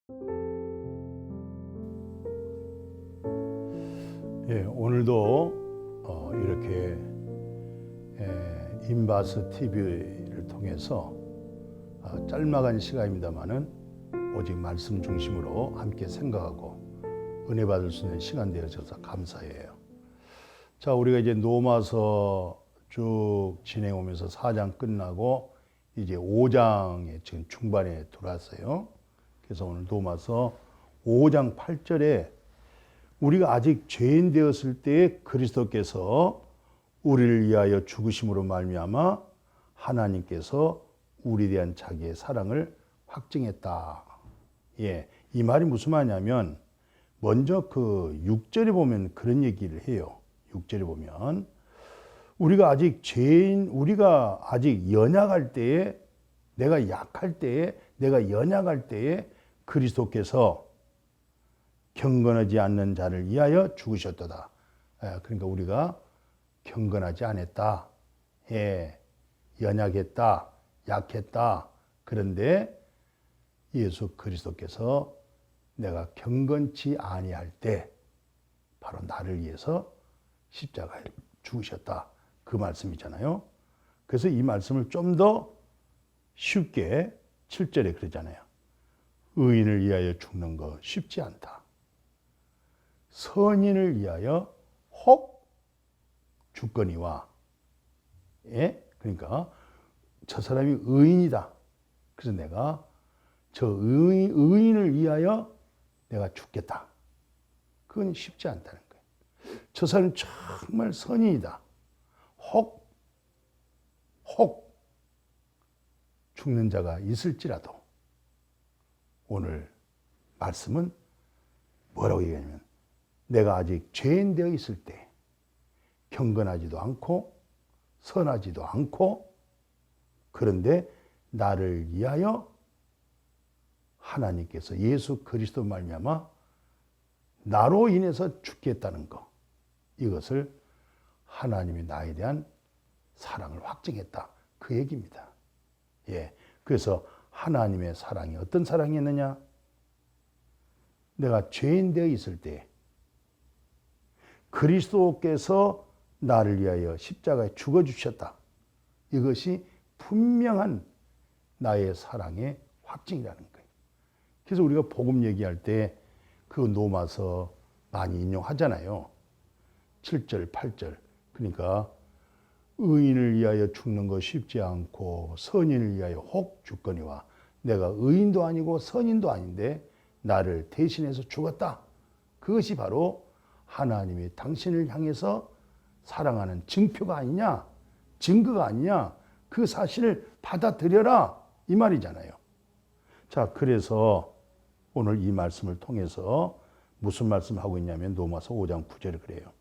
예, 오늘도 이렇게 임바스 TV를 통해서 짤막한 시간입니다만은 오직 말씀 중심으로 함께 생각하고 은혜 받을 수 있는 시간 되어져서 감사해요. 자, 우리가 이제 로마서 쭉 진행해 오면서 4장 끝나고 이제 5장에 지금 중반에 들어왔어요. 그래서 오늘 로마서 5장 8절에 우리가 아직 죄인 되었을 때에 그리스도께서 우리를 위하여 죽으심으로 말미암아 하나님께서 우리에 대한 자기의 사랑을 확증했다. 예, 이 말이 무슨 말이냐면 먼저 그 6절에 보면 그런 얘기를 해요. 6절에 보면 우리가 아직 죄인, 우리가 아직 연약할 때에, 내가 약할 때에, 내가 연약할 때에 그리스도께서 경건하지 않는 자를 위하여 죽으셨도다. 그러니까 우리가 경건하지 않았다. 예, 연약했다. 약했다. 그런데 예수 그리스도께서 내가 경건치 아니할 때 바로 나를 위해서 십자가에 죽으셨다. 그 말씀이잖아요. 그래서 이 말씀을 좀 더 쉽게 7절에 그러잖아요. 의인을 위하여 죽는 거 쉽지 않다. 선인을 위하여 혹 죽거니와. 예? 그러니까 저 사람이 의인이다. 그래서 내가 저 의인을 위하여 내가 죽겠다. 그건 쉽지 않다는 거예요. 저 사람은 정말 선인이다. 혹 죽는 자가 있을지라도 오늘 말씀은 뭐라고 얘기하냐면 내가 아직 죄인 되어 있을 때 경건하지도 않고 선하지도 않고 그런데 나를 위하여 하나님께서 예수 그리스도 말미암아 나로 인해서 죽겠다는 것, 이것을 하나님이 나에 대한 사랑을 확증했다. 그 얘기입니다. 예, 그래서 하나님의 사랑이 어떤 사랑이었느냐? 내가 죄인 되어 있을 때 그리스도께서 나를 위하여 십자가에 죽어주셨다. 이것이 분명한 나의 사랑의 확증이라는 거예요. 그래서 우리가 복음 얘기할 때 그 로마서 많이 인용하잖아요. 7절, 8절. 그러니까 의인을 위하여 죽는 거 쉽지 않고 선인을 위하여 혹 죽거니와 내가 의인도 아니고 선인도 아닌데 나를 대신해서 죽었다. 그것이 바로 하나님이 당신을 향해서 사랑하는 증표가 아니냐, 증거가 아니냐, 그 사실을 받아들여라 이 말이잖아요. 자, 그래서 오늘 이 말씀을 통해서 무슨 말씀하고 있냐면 로마서 5장 9절에 그래요.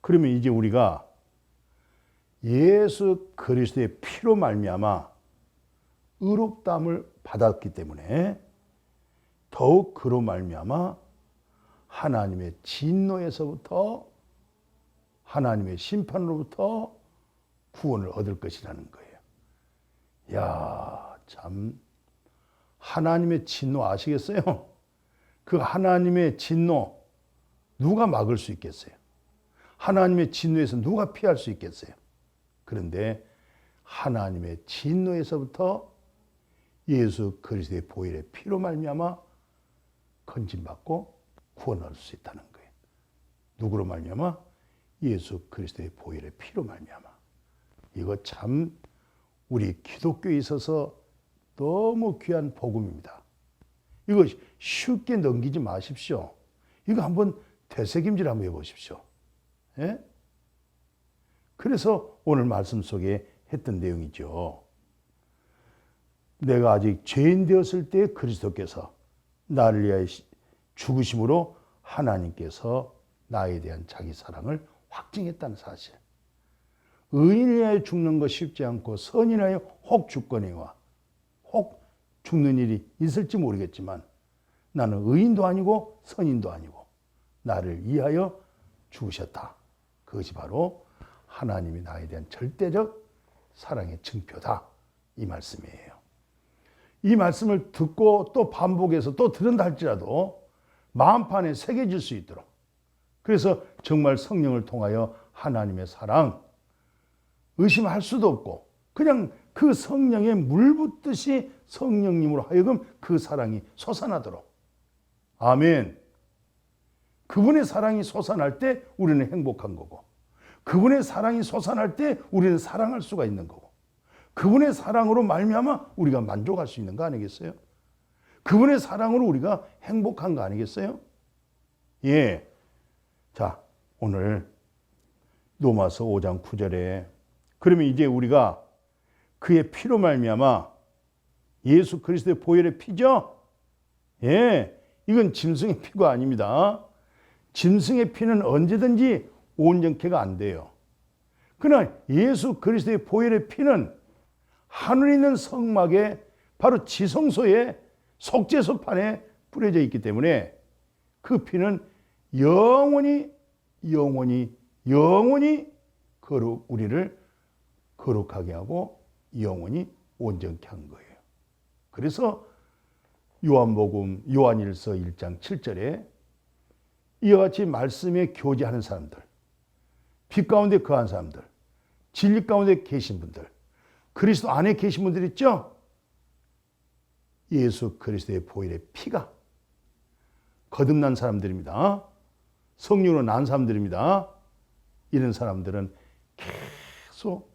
그러면 이제 우리가 예수 그리스도의 피로 말미암아 의롭다함을 받았기 때문에 더욱 그로 말미암아 하나님의 진노에서부터 하나님의 심판으로부터 구원을 얻을 것이라는 거예요. 야, 참 하나님의 진노 아시겠어요? 그 하나님의 진노 누가 막을 수 있겠어요? 하나님의 진노에서 누가 피할 수 있겠어요? 그런데 하나님의 진노에서부터 예수 그리스도의 보혈의 피로 말미암아 건진받고 구원을 얻을 수 있다는 거예요. 누구로 말미암아? 예수 그리스도의 보혈의 피로 말미암아. 이거 참 우리 기독교에 있어서 너무 귀한 복음입니다. 이거 쉽게 넘기지 마십시오. 이거 한번 되새김질 한번 해보십시오. 예? 그래서 오늘 말씀 속에 했던 내용이죠. 내가 아직 죄인 되었을 때 그리스도께서 나를 위하여 죽으심으로 하나님께서 나에 대한 자기 사랑을 확증했다는 사실. 의인을 위하여 죽는 것 쉽지 않고 선인을 위하여 혹 죽거니와 혹 죽는 일이 있을지 모르겠지만 나는 의인도 아니고 선인도 아니고 나를 위하여 죽으셨다. 그것이 바로 하나님이 나에 대한 절대적 사랑의 증표다. 이 말씀이에요. 이 말씀을 듣고 또 반복해서 또 들은다 할지라도 마음판에 새겨질 수 있도록, 그래서 정말 성령을 통하여 하나님의 사랑, 의심할 수도 없고 그냥 그 성령에 물 붓듯이 성령님으로 하여금 그 사랑이 솟아나도록. 아멘. 그분의 사랑이 솟아날 때 우리는 행복한 거고, 그분의 사랑이 솟아날 때 우리는 사랑할 수가 있는 거고, 그분의 사랑으로 말미암아 우리가 만족할 수 있는 거 아니겠어요? 그분의 사랑으로 우리가 행복한 거 아니겠어요? 예. 자, 오늘 로마서 5장 9절에 그러면 이제 우리가 그의 피로 말미암아, 예수 그리스도의 보혈의 피죠? 예. 이건 짐승의 피가 아닙니다. 짐승의 피는 언제든지 온전케가 안 돼요. 그러나 예수 그리스도의 보혈의 피는 하늘에 있는 성막에 바로 지성소에 속죄소판에 뿌려져 있기 때문에 그 피는 영원히 우리를 거룩하게 하고 영원히 온전케 한 거예요. 그래서 요한복음 요한일서 1장 7절에 이와 같이 말씀에 교제하는 사람들, 빛 가운데 거한 사람들, 진리 가운데 계신 분들, 그리스도 안에 계신 분들 있죠? 예수 그리스도의 보혈의 피가 거듭난 사람들입니다. 성령으로 난 사람들입니다. 이런 사람들은 계속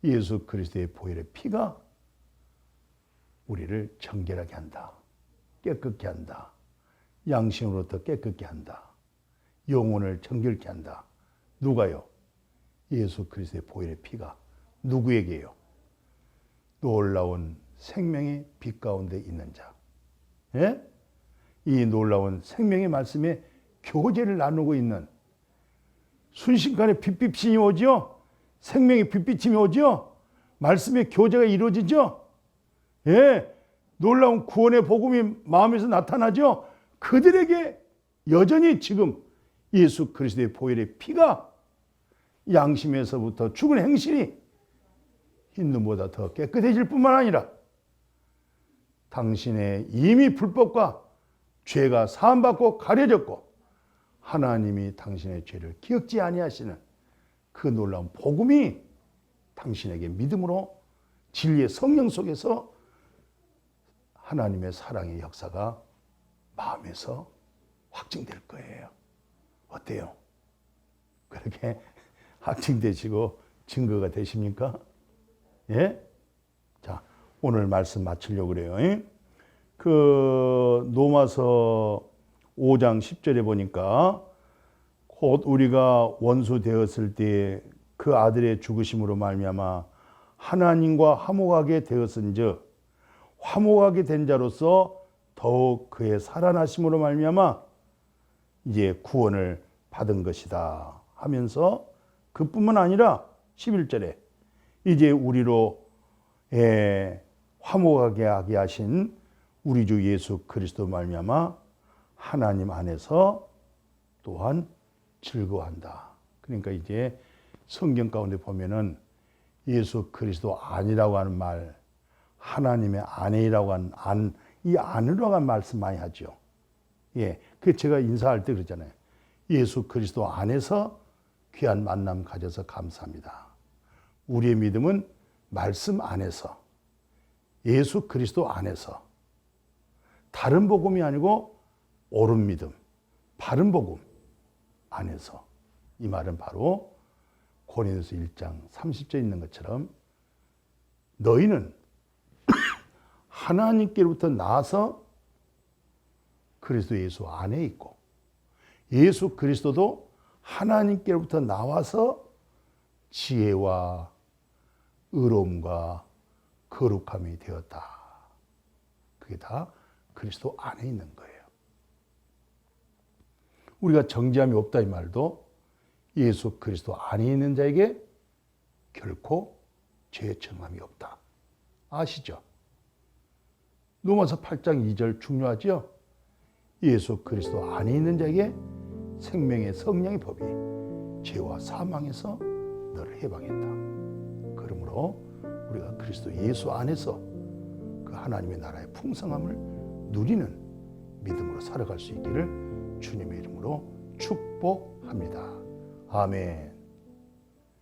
예수 그리스도의 보혈의 피가 우리를 정결하게 한다. 깨끗게 한다. 양심으로부터 깨끗게 한다. 영혼을 정결케 한다. 누가요? 예수 그리스도의 보혈의 피가. 누구에게요? 놀라운 생명의 빛 가운데 있는 자. 예? 이 놀라운 생명의 말씀에 교제를 나누고 있는, 순식간에 빛비침이 오죠? 생명의 빛비침이 오죠? 말씀의 교제가 이루어지죠? 예, 놀라운 구원의 복음이 마음에서 나타나죠? 그들에게 여전히 지금 예수 그리스도의 보혈의 피가 양심에서부터 죽은 행실이 흰 눈보다 더 깨끗해질 뿐만 아니라 당신의 이미 불법과 죄가 사함받고 가려졌고 하나님이 당신의 죄를 기억지 아니하시는 그 놀라운 복음이 당신에게 믿음으로 진리의 성령 속에서 하나님의 사랑의 역사가 마음에서 확증될 거예요. 어때요? 그렇게 확증되시고 증거가 되십니까? 예? 자, 오늘 말씀 마치려고 그래요. 그 로마서 5장 10절에 보니까 곧 우리가 원수 되었을 때 그 아들의 죽으심으로 말미암아 하나님과 화목하게 되었은즉 화목하게 된 자로서 더욱 그의 살아나심으로 말미암아 이제 구원을 받은 것이다 하면서 그뿐만 아니라 11절에 이제 우리로 화목하게 하게 하신 우리 주 예수 그리스도 말미암아 하나님 안에서 또한 즐거워한다. 그러니까 이제 성경 가운데 보면은 예수 그리스도 안이라고 하는 말, 하나님의 아내라고 하는 이 안이라고 하는 말씀 많이 하죠. 예, 그 제가 인사할 때 그러잖아요. 예수 그리스도 안에서 귀한 만남 가져서 감사합니다. 우리의 믿음은 말씀 안에서, 예수 그리스도 안에서, 다른 복음이 아니고 옳은 믿음, 바른 복음 안에서. 이 말은 바로 고린도서 1장 30절에 있는 것처럼 너희는 하나님께로부터 나와서 그리스도 예수 안에 있고 예수 그리스도도 하나님께로부터 나와서 지혜와 의로움과 거룩함이 되었다. 그게 다 그리스도 안에 있는 거예요. 우리가 정죄함이 없다 이 말도 예수 그리스도 안에 있는 자에게 결코 죄의 정함이 없다. 아시죠? 로마서 8장 2절 중요하죠? 예수 그리스도 안에 있는 자에게 생명의 성령의 법이 죄와 사망에서 너를 해방했다. 그러므로 우리가 그리스도 예수 안에서 그 그 하나님의 나라의 풍성함을 누리는 믿음으로 살아갈 수 있기를 주님의 이름으로 축복합니다. 아멘.